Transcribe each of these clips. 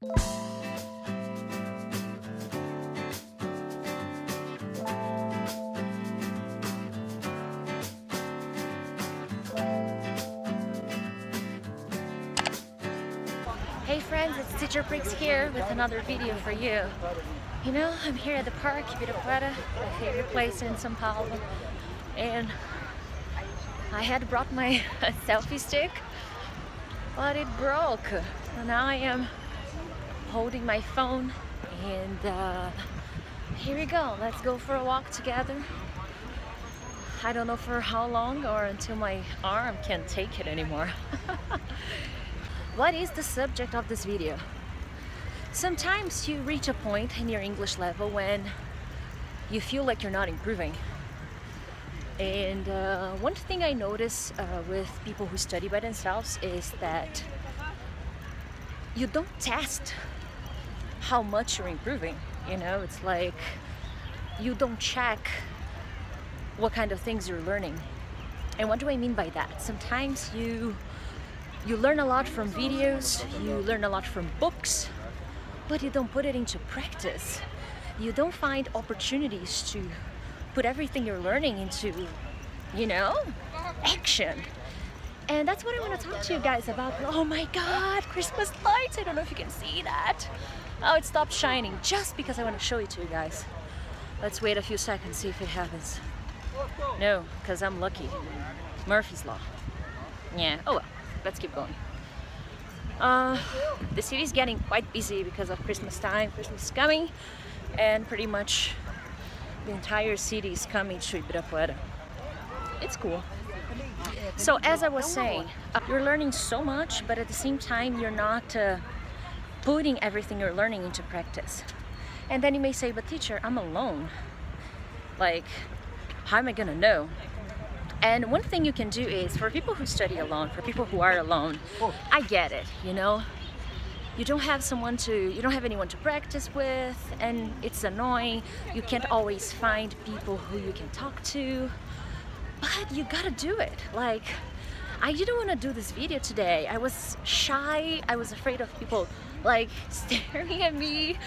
Hey friends, it's Teacher Prix here with another video for you. You know, I'm here at the park, Ibirapuera, my favorite place in São Paulo, and I had brought my selfie stick, but it broke. So now I am holding my phone, and here we go. Let's go for a walk together. I don't know for how long or until my arm can't take it anymore. What is the subject of this video? Sometimes you reach a point in your English level when you feel like you're not improving. And one thing I notice with people who study by themselves is that you don't test how much you're improving. You know, it's like you don't check what kind of things you're learning. And what do I mean by that? Sometimes you learn a lot from videos, you learn a lot from books, but you don't put it into practice. You don't find opportunities to put everything you're learning into, you know, action. And that's what I want to talk to you guys about. Oh my God, Christmas lights! I don't know if you can see that. Oh, it stopped shining just because I want to show it to you guys. Let's wait a few seconds, see if it happens. No, because I'm lucky. Murphy's Law. Yeah, oh well. Let's keep going. The city's getting quite busy because of Christmas time. Christmas is coming, and pretty much the entire city is coming to Ibirapuera. It's cool. So as I was saying, you're learning so much, but at the same time you're not putting everything you're learning into practice. And then you may say, but teacher, I'm alone. Like, how am I gonna know? And one thing you can do is, for people who study alone, for people who are alone, I get it, you know? You don't have anyone to practice with, and it's annoying. You can't always find people who you can talk to, but you gotta do it. Like, I didn't want to do this video today. I was shy, I was afraid of people like staring at me.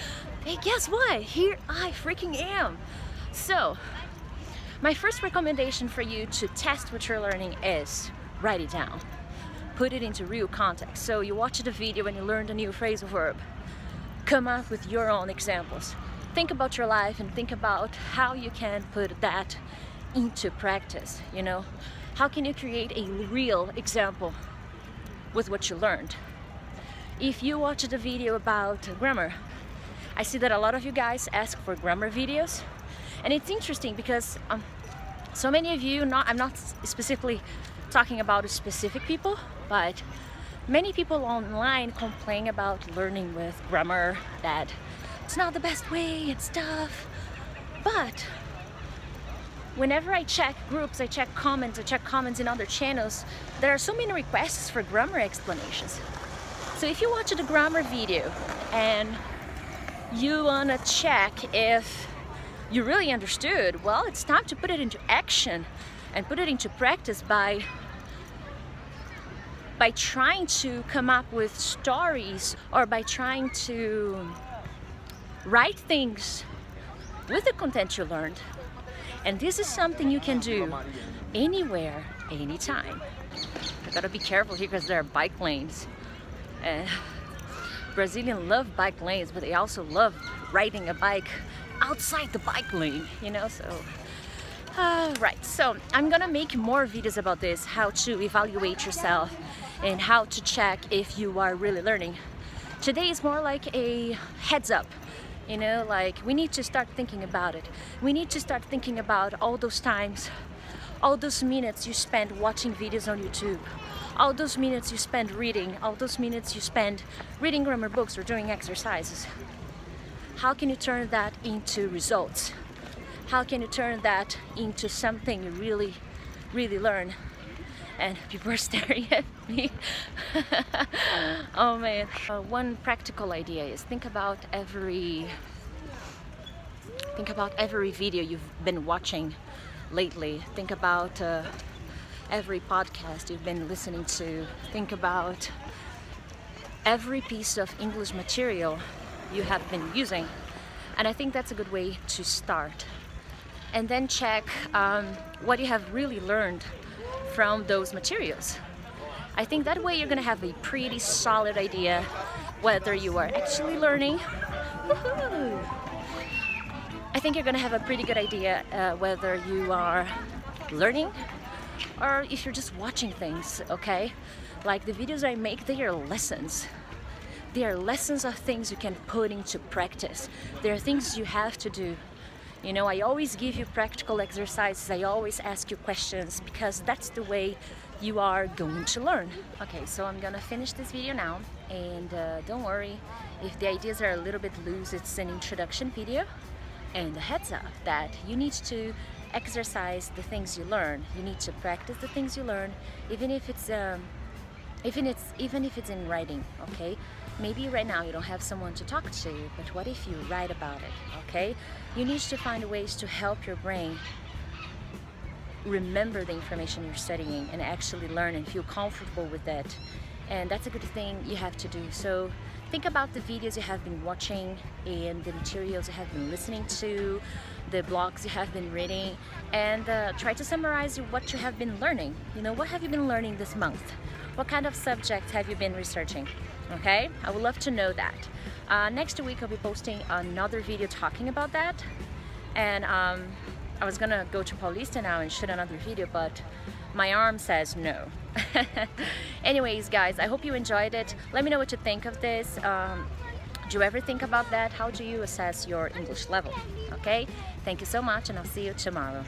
Hey, guess what? Here I freaking am. So, my first recommendation for you to test what you're learning is write it down. Put it into real context. So you watched a video and you learned a new phrasal verb. Come up with your own examples. Think about your life and think about how you can put that into practice, you know? How can you create a real example with what you learned? If you watched a video about grammar, I see that a lot of you guys ask for grammar videos. And it's interesting because so many of you, I'm not specifically talking about specific people, but many people online complain about learning with grammar, that it's not the best way and stuff. But whenever I check groups, I check comments in other channels, there are so many requests for grammar explanations. So if you watch a grammar video and you wanna check if you really understood, well, it's time to put it into action and put it into practice by trying to come up with stories, or by trying to write things with the content you learned. And this is something you can do anywhere, anytime. I gotta be careful here because there are bike lanes. Brazilians love bike lanes, but they also love riding a bike outside the bike lane, you know, so right, so I'm gonna make more videos about this, how to evaluate yourself and how to check if you are really learning. Today is more like a heads up, you know, like we need to start thinking about it. We need to start thinking about all those times, all those minutes you spend watching videos on YouTube, all those minutes you spend reading, all those minutes you spend reading grammar books or doing exercises. How can you turn that into results? How can you turn that into something you really, really learn? And people are staring at me. Oh man. One practical idea is think about every video you've been watching lately. Think about every podcast you've been listening to. Think about every piece of English material you have been using. And I think that's a good way to start. And then check what you have really learned from those materials. I think that way you're gonna have a pretty solid idea whether you are actually learning. I think you're gonna have a pretty good idea whether you are learning or if you're just watching things, okay? Like the videos I make, they are lessons. They are lessons of things you can put into practice. They are things you have to do. You know, I always give you practical exercises. I always ask you questions because that's the way you are going to learn. Okay, so I'm gonna finish this video now, and don't worry if the ideas are a little bit loose. It's an introduction video, and a heads up that you need to exercise the things you learn. You need to practice the things you learn, even if it's in writing. Okay, maybe right now you don't have someone to talk to, but what if you write about it? Okay, you need to find ways to help your brain remember the information you're studying and actually learn and feel comfortable with that. And that's a good thing you have to do. So think about the videos you have been watching and the materials you have been listening to, the blogs you have been reading, and try to summarize what you have been learning. You know, what have you been learning this month? What kind of subjects have you been researching? Okay, I would love to know that. Next week I'll be posting another video talking about that. And I was gonna go to Paulista now and shoot another video, but my arm says no. Anyways, guys, I hope you enjoyed it. Let me know what you think of this. Do you ever think about that? How do you assess your English level? Okay, thank you so much, and I'll see you tomorrow.